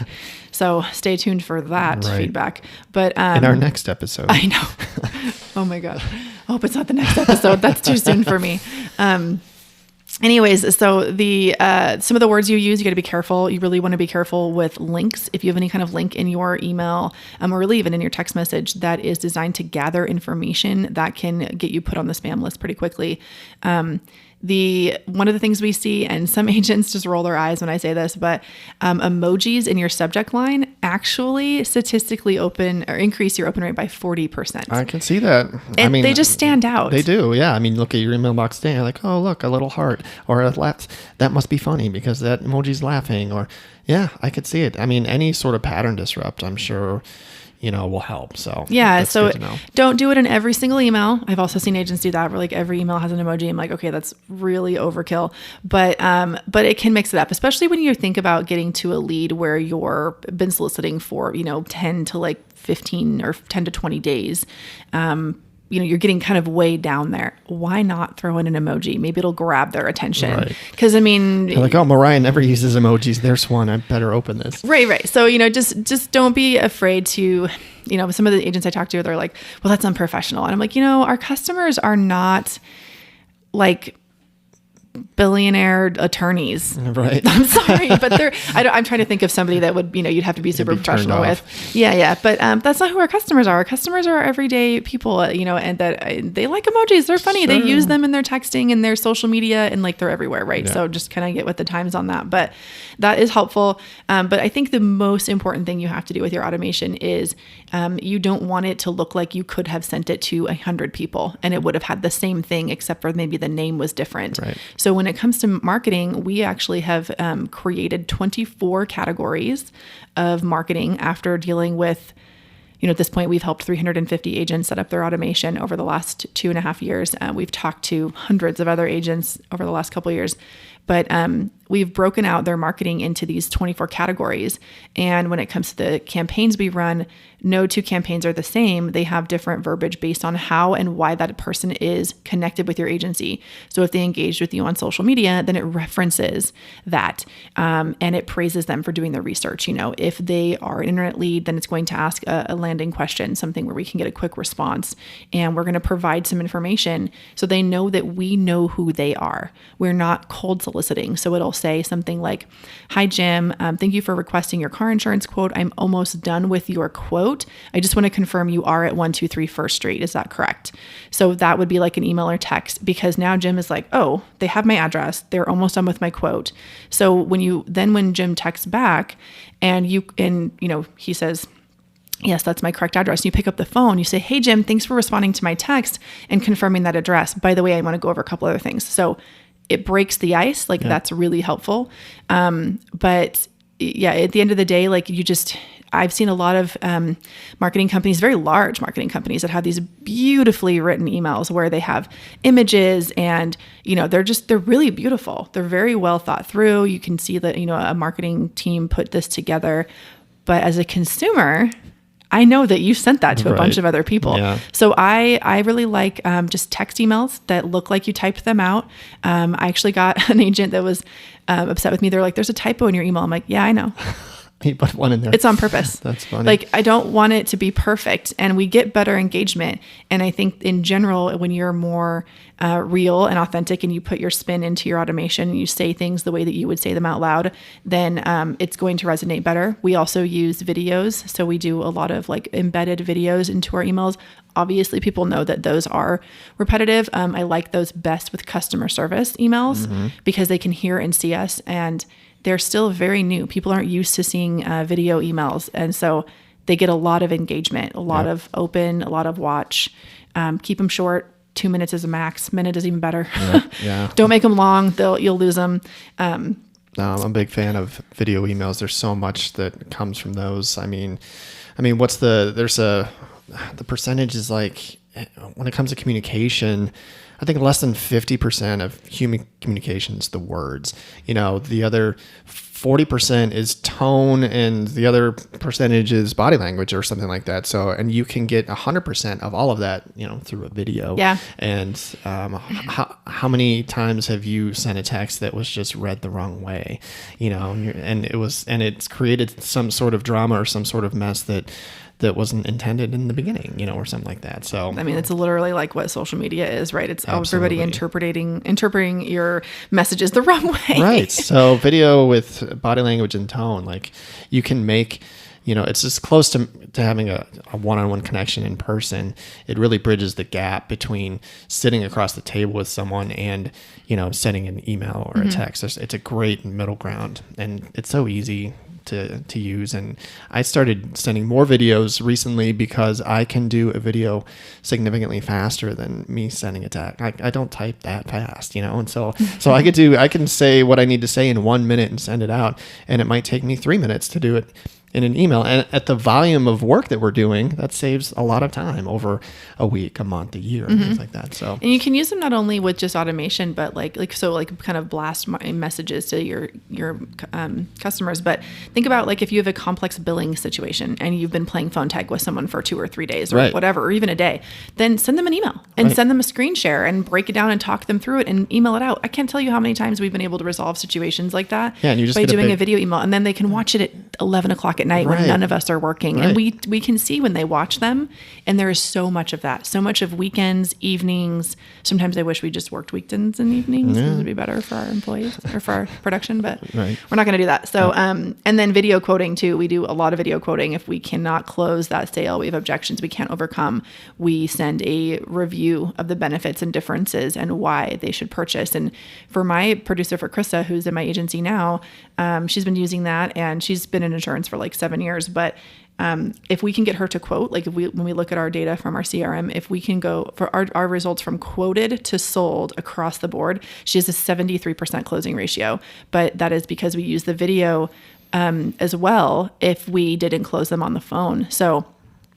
So stay tuned for that feedback. But in our next episode. I know. Oh, my God. I hope it's not the next episode. That's too soon for me. Anyways, so some of the words you use, you got to be careful. You really want to be careful with links. If you have any kind of link in your email, or really even in your text message that is designed to gather information that can get you put on the spam list pretty quickly. One of the things we see, and some agents just roll their eyes when I say this, but emojis in your subject line actually statistically increase your open rate by 40%. I can see that. And they just stand out. They do. Yeah. I mean, look at your email box today. You're like, oh, look, a little heart or a laugh. That must be funny because that emoji's laughing. Or yeah, I could see it. I mean, any sort of pattern disrupt, I'm sure, you know, will help. So yeah, so don't do it in every single email. I've also seen agents do that where like every email has an emoji. I'm like, okay, that's really overkill. But it can mix it up, especially when you think about getting to a lead where you're been soliciting for, you know, 10 to like 15 or 10 to 20 days. You know, you're getting kind of way down there. Why not throw in an emoji? Maybe it'll grab their attention. Because I mean, they're like, oh, Mariah never uses emojis. There's one. I better open this. Right. So, you know, just don't be afraid to, you know, some of the agents I talk to, they're like, well, that's unprofessional. And I'm like, you know, our customers are not like billionaire attorneys. Right. I'm sorry, but I'm trying to think of somebody that would, you know, you'd have to be super professional with. Yeah. But that's not who our customers are. Our customers are everyday people, you know, and that they like emojis. They're funny. Sure. They use them in their texting and their social media and like they're everywhere. Right. Yeah. So just kind of get with the times on that. But that is helpful. But I think the most important thing you have to do with your automation is you don't want it to look like you could have sent it to 100 people and it would have had the same thing except for maybe the name was different. Right. So when it comes to marketing, we actually have created 24 categories of marketing after dealing with, you know, at this point, we've helped 350 agents set up their automation over the last 2.5 years. We've talked to hundreds of other agents over the last couple of years. But we've broken out their marketing into these 24 categories. And when it comes to the campaigns we run, no two campaigns are the same. They have different verbiage based on how and why that person is connected with your agency. So if they engaged with you on social media, then it references that, and it praises them for doing the research. If they are an internet lead, then it's going to ask a landing question, something where we can get a quick response, and we're going to provide some information so they know that we know who they are. We're not cold soliciting. So it'll say something like, "Hi, Jim. Thank you for requesting your car insurance quote. I'm almost done with your quote. I just want to confirm you are at 123 First Street. Is that correct?" So that would be like an email or text, because now Jim is like, oh, they have my address. They're almost done with my quote. So when Jim texts back and he says, "Yes, that's my correct address," and you pick up the phone, you say, "Hey, Jim, thanks for responding to my text and confirming that address. By the way, I want to go over a couple other things." So it breaks the ice. That's really helpful. But yeah, at the end of the day, I've seen a lot of marketing companies, very large marketing companies, that have these beautifully written emails where they have images and, they're really beautiful. They're very well thought through. You can see that, a marketing team put this together. But as a consumer, I know that you sent that to a bunch of other people. Yeah. So I really like just text emails that look like you typed them out. I actually got an agent that was upset with me. They're like, "There's a typo in your email." I'm like, "Yeah, I know." You put one in there. It's on purpose. That's funny. I don't want it to be perfect, and we get better engagement. And I think in general, when you're more real and authentic and you put your spin into your automation and you say things the way that you would say them out loud, then it's going to resonate better. We also use videos. So we do a lot of embedded videos into our emails. Obviously, people know that those are repetitive. I like those best with customer service emails because they can hear and see us, and they're still very new. People aren't used to seeing video emails. And so they get a lot of engagement, a lot of open, a lot of watch. Keep them short. 2 minutes is a max. Minute is even better. Yeah. Don't make them long. You'll lose them. No, I'm a big fan of video emails. There's so much that comes from those. The percentage is when it comes to communication, I think less than 50% of human communication is the words. The other 40% is tone, and the other percentage is body language or something like that. So, and you can get 100% of all of that, through a video. Yeah. And how many times have you sent a text that was just read the wrong way? And it's created some sort of drama or some sort of mess that wasn't intended in the beginning, or something like that. So, it's literally like what social media is, right? It's Absolutely. everybody interpreting your messages the wrong way. Right. So video with body language and tone, you can make, it's just close to having a one-on-one connection in person. It really bridges the gap between sitting across the table with someone and, sending an email or a text. It's a great middle ground, and it's so easy to use. And I started sending more videos recently because I can do a video significantly faster than me sending a text. I don't type that fast, and so I can say what I need to say in 1 minute and send it out, and it might take me 3 minutes to do it in an email. And at the volume of work that we're doing, that saves a lot of time over a week, a month, a year, and things like that. So, and you can use them not only with just automation, but kind of blast messages to your customers. But think about if you have a complex billing situation and you've been playing phone tag with someone for 2 or 3 days or whatever, or even a day, then send them an email and send them a screen share and break it down and talk them through it and email it out. I can't tell you how many times we've been able to resolve situations like that and you just by doing a video email, and then they can watch it at 11 o'clock at night when none of us are working. And we can see when they watch them, and there is so much of that, so much of weekends, evenings. Sometimes I wish we just worked weekends and evenings. It would be better for our employees or for our production, but we're not going to do that. So, and then video quoting too. We do a lot of video quoting. If we cannot close that sale, we have objections we can't overcome, we send a review of the benefits and differences and why they should purchase. And for my producer, for Krista, who's in my agency now, she's been using that, and she's been in insurance for 7 years. But if we can get her to quote, when we look at our data from our CRM, if we can go for our results from quoted to sold across the board, she has a 73% closing ratio. But that is because we use the video as well if we didn't close them on the phone. So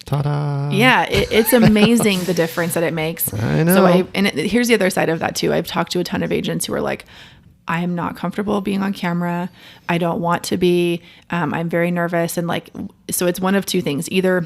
ta-da! Yeah, it's amazing the difference that it makes. I know. So here's the other side of that too. I've talked to a ton of agents who are like, I am not comfortable being on camera. I don't want to be. I'm very nervous. And like, so it's one of two things. Either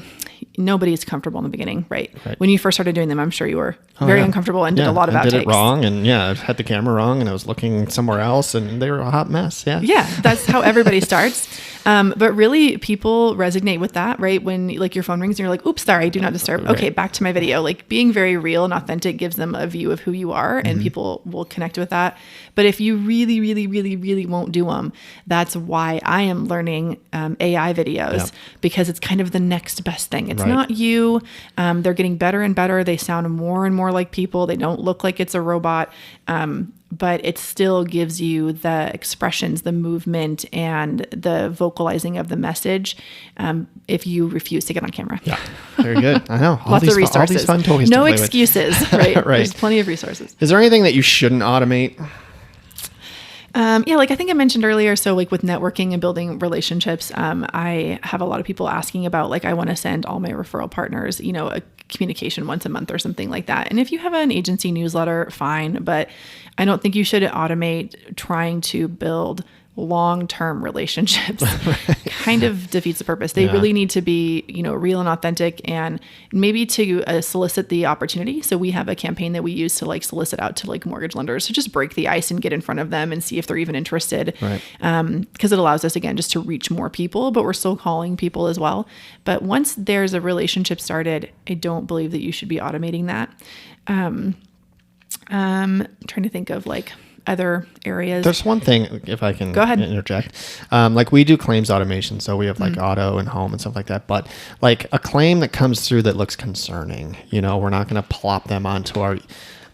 nobody's comfortable in the beginning, right? When you first started doing them, I'm sure you were very uncomfortable and did a lot of outtakes. Did it wrong. And I had the camera wrong and I was looking somewhere else and they were a hot mess. Yeah. Yeah. That's how everybody starts. But really people resonate with that, right? When like your phone rings and you're like, oops, sorry, do not disturb. Right. Okay, back to my video. Like being very real and authentic gives them a view of who you are and people will connect with that. But if you really, really, really, really won't do them, that's why I am learning AI videos because it's kind of the next best thing. It's not you. They're getting better and better. They sound more and more like people. They don't look like it's a robot. But it still gives you the expressions, the movement, and the vocalizing of the message if you refuse to get on camera. Yeah, very good. I know. Lots of resources. All these fun toys no to play excuses, with. right? Right. There's plenty of resources. Is there anything that you shouldn't automate? Yeah, like I think I mentioned earlier, so like with networking and building relationships, I have a lot of people asking about like, I want to send all my referral partners, a communication once a month or something like that. And if you have an agency newsletter, fine, but I don't think you should automate trying to build long-term relationships. Kind of defeats the purpose. They really need to be, real and authentic and maybe to solicit the opportunity. So we have a campaign that we use to like solicit out to like mortgage lenders. So just break the ice and get in front of them and see if they're even interested. Right. Because it allows us again, just to reach more people, but we're still calling people as well. But once there's a relationship started, I don't believe that you should be automating that. Trying to think of like other areas. There's one thing, if I can Go ahead. interject. Like we do claims automation, so we have like auto and home and stuff like that. But like a claim that comes through that looks concerning, we're not going to plop them onto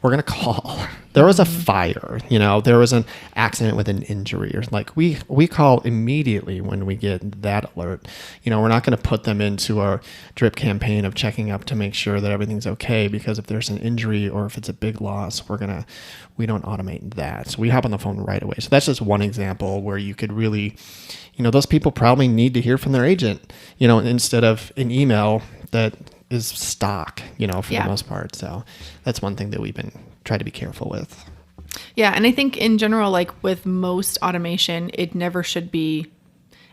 we're going to call. There was a fire, there was an accident with an injury or like we call immediately when we get that alert. We're not going to put them into our drip campaign of checking up to make sure that everything's okay, because if there's an injury or if it's a big loss, we don't automate that. So we hop on the phone right away. So that's just one example where you could really, those people probably need to hear from their agent, instead of an email that is stock, for the most part. So that's one thing that we've been trying to be careful with. Yeah. And I think in general, like with most automation, it never should be,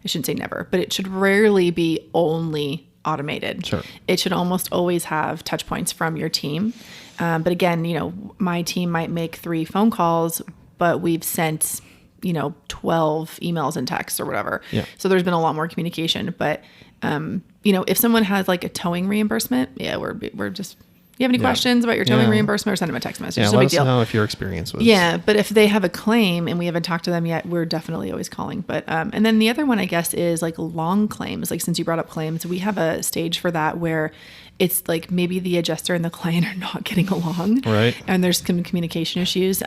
I shouldn't say never, but it should rarely be only automated. Sure. It should almost always have touch points from your team. But again, my team might make 3 phone calls, but we've sent, 12 emails and texts or whatever. Yeah. So there's been a lot more communication, but if someone has like a towing reimbursement, we're just, you have any questions about your towing reimbursement, or send them a text message. Yeah, no let big us deal. know if your experience was. Yeah, but if they have a claim and we haven't talked to them yet, we're definitely always calling. But and then the other one, I guess, is like long claims. Like since you brought up claims, we have a stage for that where it's like maybe the adjuster and the client are not getting along. Right. And there's some communication issues,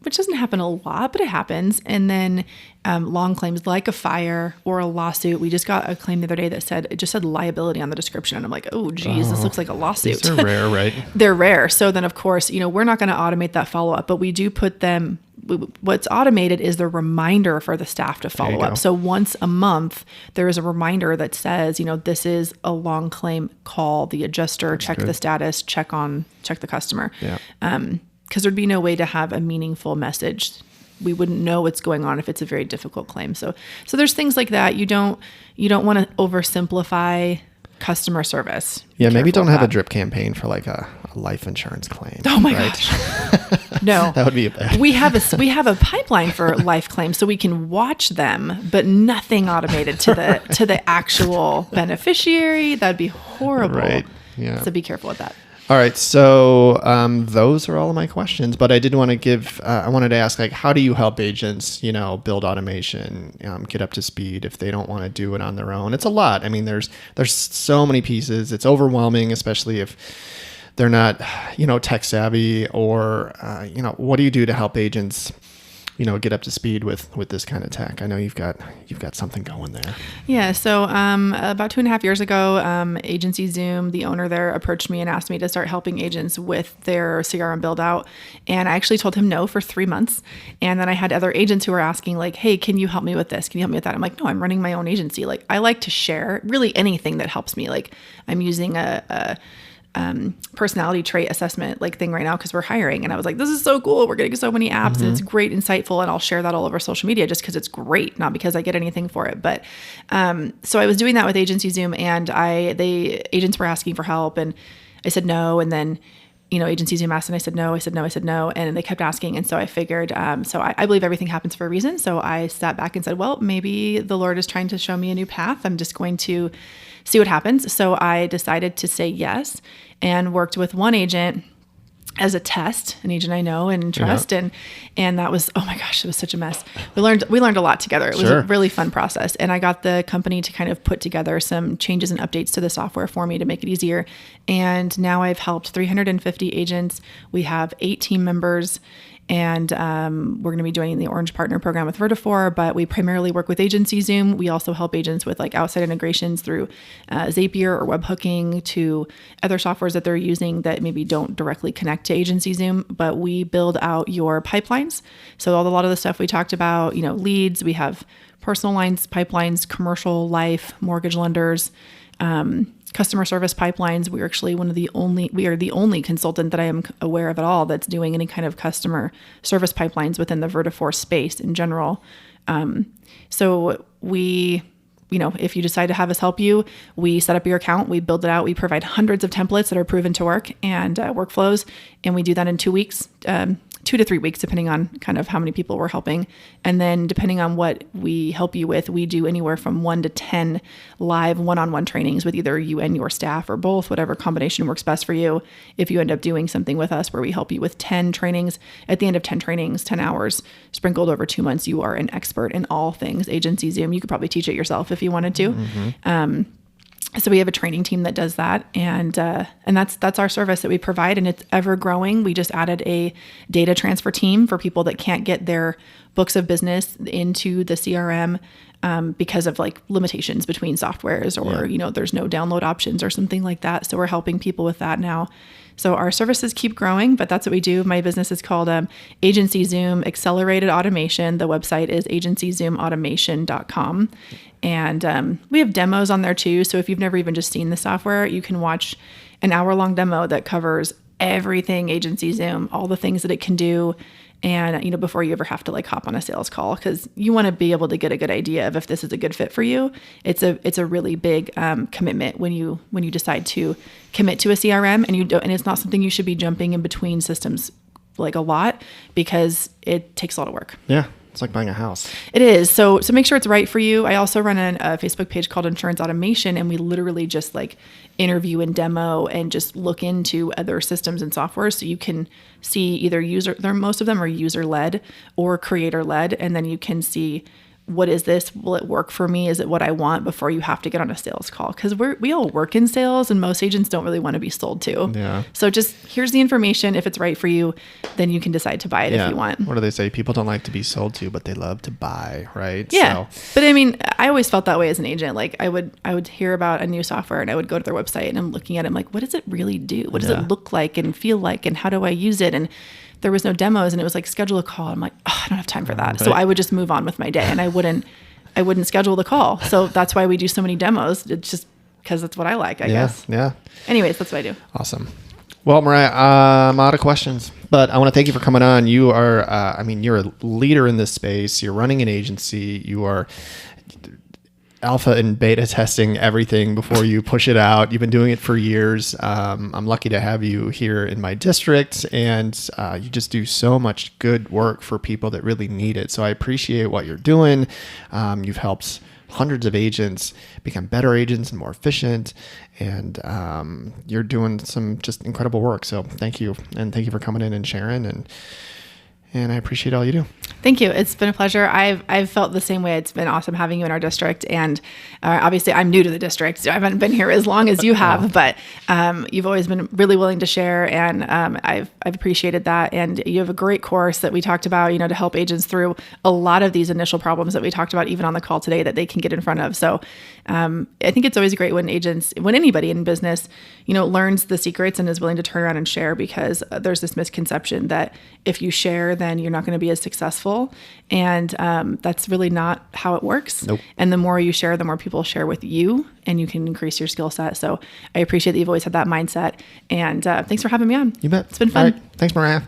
which doesn't happen a lot, but it happens. And then long claims like a fire or a lawsuit. We just got a claim the other day that it just said liability on the description. And I'm like, oh, geez, this looks like a lawsuit. These are rare, right? They're rare. So then, of course, we're not going to automate that follow-up, but we do put them, what's automated is the reminder for the staff to follow up. So once a month, there is a reminder that says, this is a long claim, call the adjuster, check the status, check the customer. Yeah. Because there'd be no way to have a meaningful message. We wouldn't know what's going on if it's a very difficult claim. So there's things like that. You don't want to oversimplify customer service. Yeah, maybe don't have a drip campaign for like a life insurance claim. Oh my gosh. No. That would be bad. We have a pipeline for life claims so we can watch them, but nothing automated to the actual beneficiary. That'd be horrible. Right. Yeah. So be careful with that. All right. So those are all of my questions, but I did want to I wanted to ask, like, how do you help agents, build automation, get up to speed if they don't want to do it on their own? It's a lot. I mean, there's so many pieces. It's overwhelming, especially if they're not, tech savvy or, what do you do to help agents, get up to speed with this kind of tech? I know you've got something going there. Yeah. So about 2.5 years ago, Agency Zoom, the owner there, approached me and asked me to start helping agents with their CRM build out. And I actually told him no for 3 months. And then I had other agents who were asking like, hey, can you help me with this? Can you help me with that? I'm like, no, I'm running my own agency. Like I like to share really anything that helps me. Like I'm using personality trait assessment like thing right now because we're hiring. And I was like, this is so cool. We're getting so many apps and it's great, insightful. And I'll share that all over social media just because it's great, not because I get anything for it. But so I was doing that with Agency Zoom, and the agents were asking for help, and I said no. And then Agency Zoom asked, and I said no, I said no, I said no. And they kept asking. And so I figured, I believe everything happens for a reason. So I sat back and said, well, maybe the Lord is trying to show me a new path. I'm just going to see what happens. So I decided to say yes and worked with one agent as a test, an agent I know and trust. And that was, oh my gosh, it was such a mess. We learned a lot together. It was a really fun process. And I got the company to kind of put together some changes and updates to the software for me to make it easier. And now I've helped 350 agents. We have 8 team members. And we're going to be joining the Orange Partner Program with Vertafore, but we primarily work with Agency Zoom. We also help agents with like outside integrations through Zapier or webhooking to other softwares that they're using that maybe don't directly connect to Agency Zoom, but we build out your pipelines. So a lot of the stuff we talked about, leads, we have personal lines, pipelines, commercial, life, mortgage lenders, customer service pipelines. We are the only consultant that I am aware of at all that's doing any kind of customer service pipelines within the Vertafore space in general. So we, if you decide to have us help you, we set up your account, we build it out, we provide hundreds of templates that are proven to work and workflows, and we do that in 2 weeks, 2 to 3 weeks, depending on kind of how many people we're helping. And then depending on what we help you with, we do anywhere from 1 to 10 live one-on-one trainings with either you and your staff or both, whatever combination works best for you. If you end up doing something with us where we help you with 10 trainings, at the end of 10 trainings, 10 hours sprinkled over 2 months, you are an expert in all things Agency Zoom. You could probably teach it yourself if you wanted to. So we have a training team that does that, and that's our service that we provide, and it's ever growing. We just added a data transfer team for people that can't get their books of business into the CRM because of like limitations between softwares, or there's no download options or something like that. So we're helping people with that now. So our services keep growing, but that's what we do. My business is called Agency Zoom Accelerated Automation. The website is agencyzoomautomation.com. And we have demos on there too. So if you've never even just seen the software, you can watch an hour-long demo that covers everything Agency Zoom, all the things that it can do. And, before you ever have to like hop on a sales call, because you want to be able to get a good idea of if this is a good fit for you. It's a really big commitment when you decide to commit to a CRM, and it's not something you should be jumping in between systems like a lot, because it takes a lot of work. Yeah. It's like buying a house. It is. So make sure it's right for you. I also run a Facebook page called Insurance Automation, and we literally just like interview and demo and just look into other systems and software. So you can see either most of them are user-led or creator-led. And then you can see, what is this? Will it work for me? Is it what I want, before you have to get on a sales call? Because we all work in sales, and most agents don't really want to be sold to. Yeah. So just here's the information. If it's right for you, then you can decide to buy it if you want. What do they say? People don't like to be sold to, but they love to buy, right? Yeah. So. But I mean, I always felt that way as an agent. Like I would hear about a new software, and I would go to their website, and I'm looking at it, I'm like, what does it really do? What does it look like and feel like, and how do I use it? And there was no demos, and it was like, schedule a call. I'm like, I don't have time for that. Right. So I would just move on with my day, and I wouldn't schedule the call. So that's why we do so many demos. It's just because that's what I like, I guess. Yeah. Anyways, that's what I do. Awesome. Well, Mariah, I'm out of questions, but I want to thank you for coming on. You are, you're a leader in this space. You're running an agency. You are alpha and beta testing everything before you push it out. You've been doing it for years. I'm lucky to have you here in my district, and you just do so much good work for people that really need it. So I appreciate what you're doing. You've helped hundreds of agents become better agents and more efficient, and you're doing some just incredible work. So thank you. And thank you for coming in and sharing, and I appreciate all you do. Thank you. It's been a pleasure. I've felt the same way. It's been awesome having you in our district. And obviously I'm new to the district, so I haven't been here as long as you have, but you've always been really willing to share. And I've appreciated that. And you have a great course that we talked about, to help agents through a lot of these initial problems that we talked about, even on the call today, that they can get in front of. So I think it's always great when anybody in business, learns the secrets and is willing to turn around and share, because there's this misconception that if you share then you're not going to be as successful. And that's really not how it works. Nope. And the more you share, the more people share with you, and you can increase your skill set. So I appreciate that you've always had that mindset. And thanks for having me on. You bet. It's been fun. All right. Thanks, Mariah.